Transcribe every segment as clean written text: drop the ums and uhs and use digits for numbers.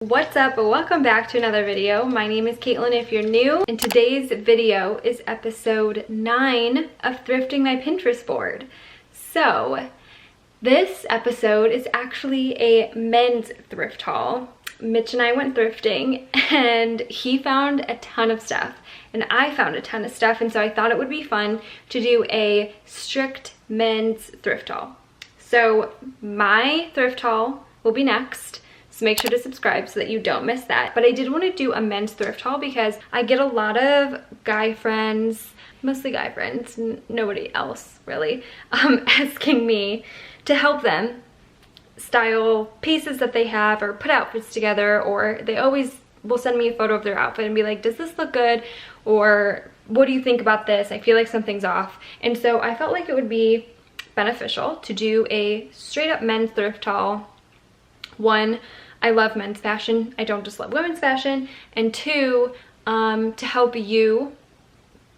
What's up? Welcome back to another video. My name is Caitlin if you're new, and today's video is episode 9 of Thrifting My Pinterest Board. So this episode is actually a men's thrift haul. Mitch and I went thrifting and he found a ton of stuff and I found a ton of stuff, and so I thought it would be fun to do a strict men's thrift haul. So my thrift haul will be next. So make sure to subscribe so that you don't miss that. But I did want to do a men's thrift haul because I get a lot of guy friends, mostly guy friends, nobody else really, asking me to help them style pieces that they have or put outfits together, or they always will send me a photo of their outfit and be like, does this look good? Or what do you think about this? I feel like something's off. And so I felt like it would be beneficial to do a straight up men's thrift haul. One, I love men's fashion. I don't just love women's fashion. And two, to help you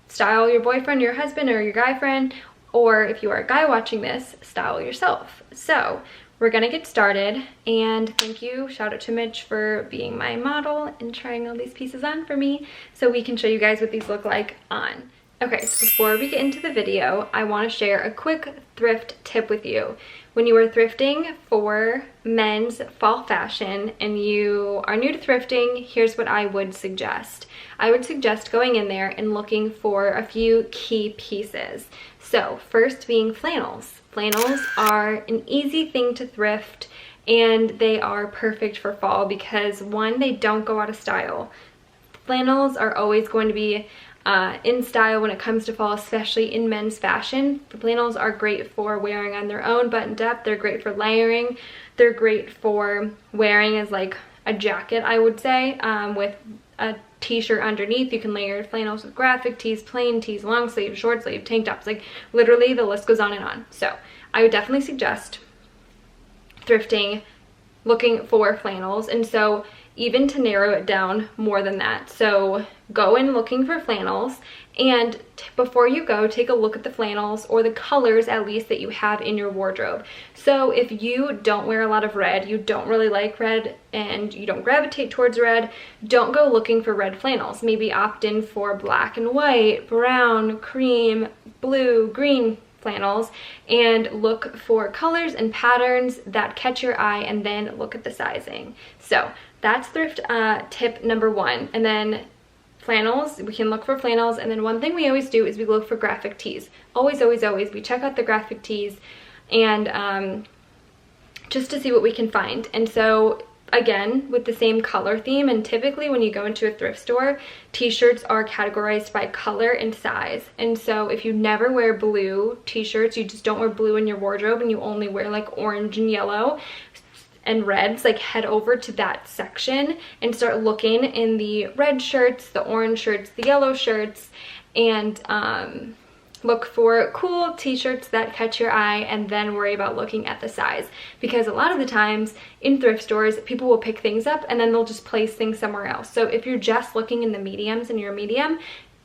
style your boyfriend, your husband, or your guy friend, or if you are a guy watching this, style yourself. So we're gonna get started, and thank you, shout out to Mitch for being my model and trying all these pieces on for me so we can show you guys what these look like on. Okay, so before we get into the video, I want to share a quick thrift tip with you. When you are thrifting for men's fall fashion and you are new to thrifting, here's what I would suggest. I would suggest going in there and looking for a few key pieces. So first being flannels. Flannels are an easy thing to thrift, and they are perfect for fall because one, they don't go out of style. Flannels are always going to be in style when it comes to fall, especially in men's fashion. The flannels are great for wearing on their own buttoned up. They're great for layering. They're great for wearing as like a jacket, I would say, with a t-shirt underneath. You can layer flannels with graphic tees, plain tees, long sleeve, short sleeve, tank tops, like literally the list goes on and on. So I would definitely suggest thrifting, looking for flannels. And so even to narrow it down more than that, so go in looking for flannels, and before you go, take a look at the flannels, or the colors at least, that you have in your wardrobe. So if you don't wear a lot of red, you don't really like red, and you don't gravitate towards red, don't go looking for red flannels. Maybe opt in for black and white, brown, cream, blue, green flannels, and look for colors and patterns that catch your eye, and then look at the sizing. So that's thrift tip number 1. And then flannels, we can look for flannels. And then one thing we always do is we look for graphic tees. Always, always, always. We check out the graphic tees and just to see what we can find. And so again, with the same color theme, and typically when you go into a thrift store, t-shirts are categorized by color and size. And so if you never wear blue t-shirts, you just don't wear blue in your wardrobe, and you only wear like orange and yellow and reds, like head over to that section and start looking in the red shirts, the orange shirts, the yellow shirts, and look for cool t-shirts that catch your eye, and then worry about looking at the size. Because a lot of the times in thrift stores, people will pick things up and then they'll just place things somewhere else. So if you're just looking in the mediums and you're a medium,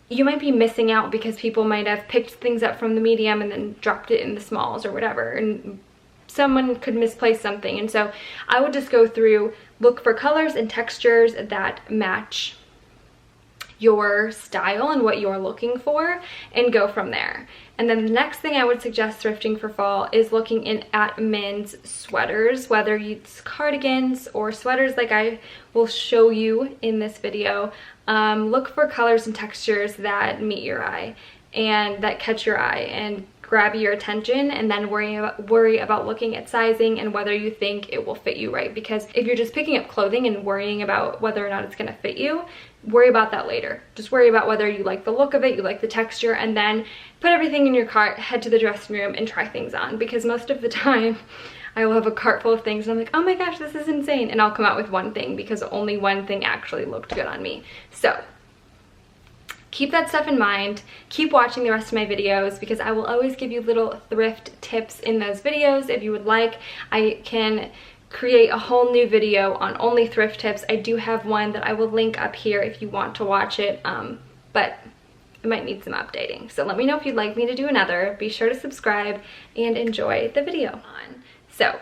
you might be missing out because people might have picked things up from the medium and then dropped it in the smalls or whatever, and someone could misplace something. And so I would just go through, look for colors and textures that match your style and what you're looking for, and go from there. And then the next thing I would suggest thrifting for fall is looking in at men's sweaters, whether it's cardigans or sweaters like I will show you in this video. Look for colors and textures that meet your eye and that catch your eye and grab your attention, and then worry about looking at sizing and whether you think it will fit you right. Because if you're just picking up clothing and worrying about whether or not it's going to fit you, worry about that later. Just worry about whether you like the look of it, you like the texture, and then put everything in your cart, head to the dressing room, and try things on. Because most of the time I will have a cart full of things and I'm like, oh my gosh, this is insane, and I'll come out with one thing because only one thing actually looked good on me. So keep that stuff in mind. Keep watching the rest of my videos because I will always give you little thrift tips in those videos. If you would like, I can create a whole new video on only thrift tips. I do have one that I will link up here if you want to watch it, but it might need some updating. So let me know if you'd like me to do another. Be sure to subscribe and enjoy the video. So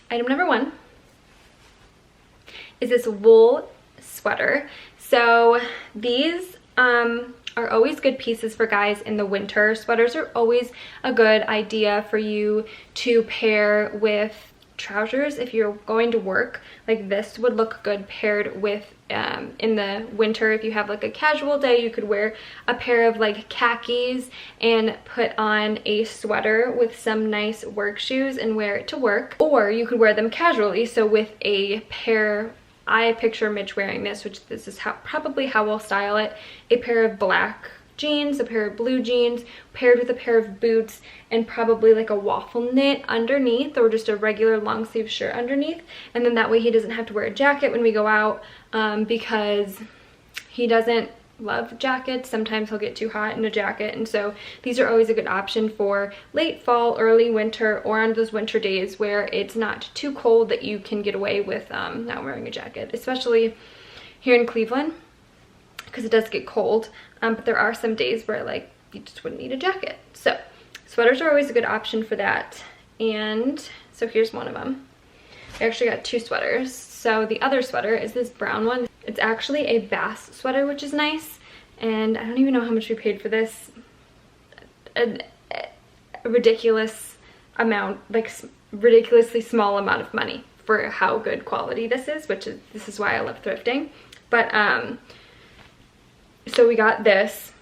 item number 1 is this wool sweater. So these are always good pieces for guys in the winter. Sweaters are always a good idea for you to pair with trousers if you're going to work. Like this would look good paired with in the winter. If you have like a casual day, you could wear a pair of like khakis and put on a sweater with some nice work shoes and wear it to work, or you could wear them casually. So with a pair, I picture Mitch wearing this, which this is probably how we'll style it, a pair of black jeans, a pair of blue jeans, paired with a pair of boots, and probably like a waffle knit underneath, or just a regular long sleeve shirt underneath. And then that way he doesn't have to wear a jacket when we go out, because he doesn't love jackets. Sometimes he'll get too hot in a jacket, and so these are always a good option for late fall, early winter, or on those winter days where it's not too cold that you can get away with not wearing a jacket, especially here in Cleveland, because it does get cold. But there are some days where like you just wouldn't need a jacket. So sweaters are always a good option for that. And so here's one of them. I actually got two sweaters. So the other sweater is this brown one. It's actually a bass sweater, which is nice. And I don't even know how much we paid for this. A ridiculous amount, like ridiculously small amount of money for how good quality this is, this is why I love thrifting. But so we got this,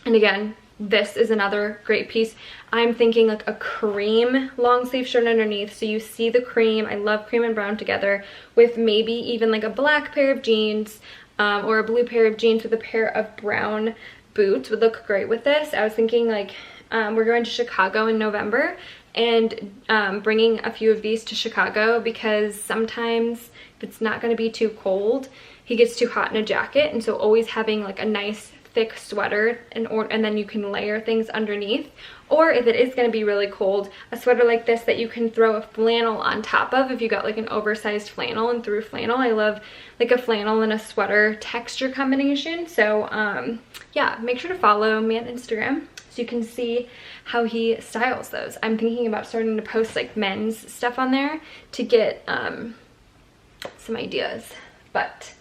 and again, this is another great piece. I'm thinking like a cream long sleeve shirt underneath, so you see the cream. I love cream and brown together, with maybe even like a black pair of jeans or a blue pair of jeans with a pair of brown boots would look great with this. I was thinking like we're going to Chicago in November, and bringing a few of these to Chicago, because sometimes if it's not going to be too cold, he gets too hot in a jacket, and so always having like a nice thick sweater and then you can layer things underneath. Or if it is going to be really cold, a sweater like this that you can throw a flannel on top of if you got like an oversized flannel and threw flannel. I love like a flannel and a sweater texture combination. So yeah, make sure to follow me on Instagram so you can see how he styles those. I'm thinking about starting to post like men's stuff on there to get some ideas. But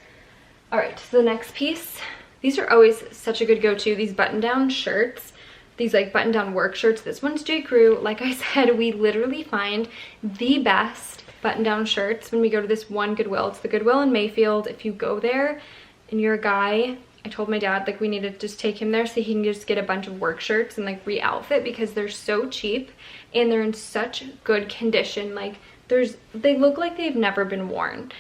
all right, so the next piece, these are always such a good go-to, these button-down shirts, these like button-down work shirts. This one's J. Crew. Like I said, we literally find the best button-down shirts when we go to this one Goodwill. It's the Goodwill in Mayfield. If you go there and you're a guy, I told my dad like we need to just take him there so he can just get a bunch of work shirts and like re-outfit, because they're so cheap and they're in such good condition. Like they look like they've never been worn.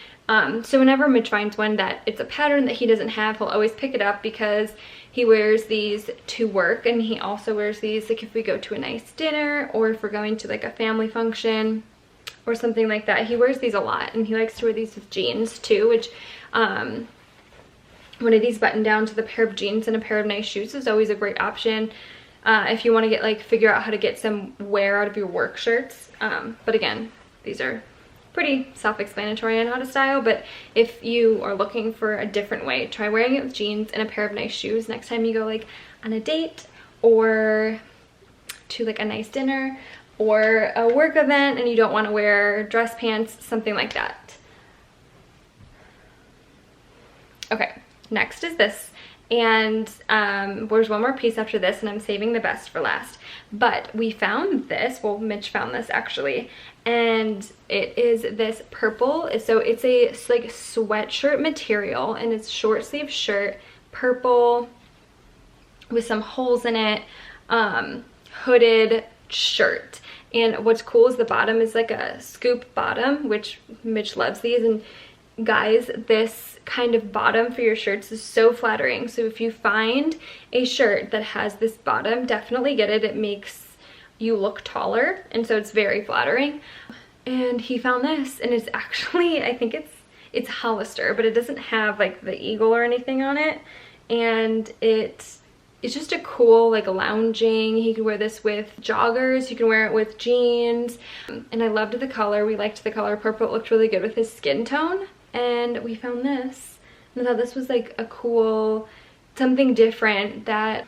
So whenever Mitch finds one that it's a pattern that he doesn't have, he'll always pick it up, because he wears these to work, and he also wears these like if we go to a nice dinner, or if we're going to like a family function or something like that. He wears these a lot, and he likes to wear these with jeans too, which one of these button downs with a pair of jeans and a pair of nice shoes is always a great option if you want to get like figure out how to get some wear out of your work shirts. But again, these are pretty self-explanatory on how to style, but if you are looking for a different way, try wearing it with jeans and a pair of nice shoes next time you go like on a date or to like a nice dinner or a work event and you don't want to wear dress pants, something like that. Okay, next is this, and there's one more piece after this, and I'm saving the best for last. But we found this, well, Mitch found this actually, and it is this purple. So it's a like sweatshirt material, and it's short sleeve shirt, purple with some holes in it, hooded shirt. And what's cool is the bottom is like a scoop bottom, which Mitch loves these. And guys, this kind of bottom for your shirts is so flattering. So if you find a shirt that has this bottom, definitely get it. It makes you look taller, and so it's very flattering. And he found this, and it's actually, I think it's Hollister, but it doesn't have like the eagle or anything on it. And it's just a cool like lounging. He can wear this with joggers, you can wear it with jeans. And I loved the color. We liked the color purple. It looked really good with his skin tone. And we found this, and I thought this was like a cool, something different that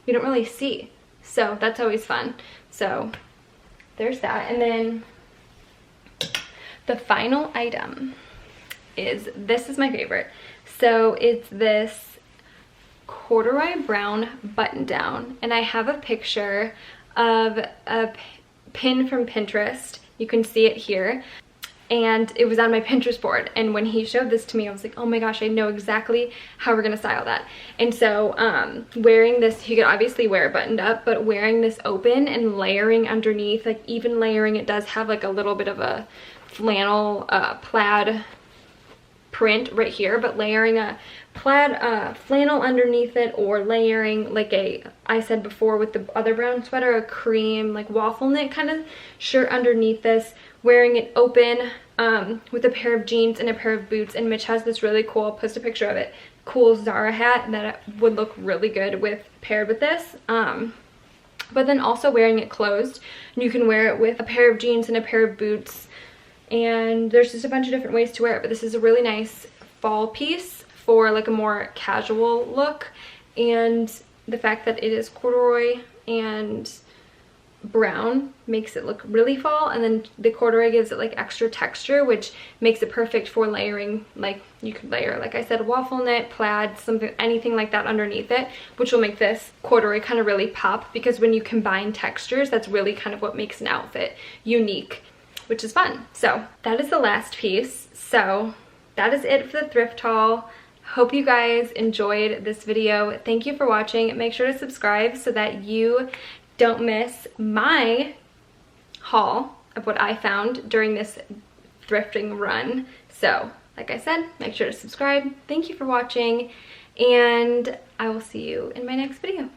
you don't really see. So that's always fun. So there's that. And then the final item is, this is my favorite. So it's this corduroy brown button down, and I have a picture of a pin from Pinterest. You can see it here. And it was on my Pinterest board, and when he showed this to me, I was like, oh my gosh, I know exactly how we're gonna style that. And so wearing this, you could obviously wear it buttoned up, but wearing this open and layering underneath, like even layering, it does have like a little bit of a flannel plaid print right here, but layering a plaid flannel underneath it, or layering like I said before with the other brown sweater, a cream like waffle knit kind of shirt underneath this, wearing it open with a pair of jeans and a pair of boots. And Mitch has this really cool, I'll post a picture of it, cool Zara hat that would look really good with paired with this. But then also wearing it closed, and you can wear it with a pair of jeans and a pair of boots, and there's just a bunch of different ways to wear it. But this is a really nice fall piece for like a more casual look, and the fact that it is corduroy and brown makes it look really fall, and then the corduroy gives it like extra texture, which makes it perfect for layering. Like you could layer, like I said, waffle knit, plaid, something, anything like that underneath it, which will make this corduroy kind of really pop, because when you combine textures, that's really kind of what makes an outfit unique, which is fun. So that is the last piece. So that is it for the thrift haul. Hope you guys enjoyed this video. Thank you for watching. Make sure to subscribe so that you don't miss my haul of what I found during this thrifting run. So, like I said, make sure to subscribe. Thank you for watching, and I will see you in my next video.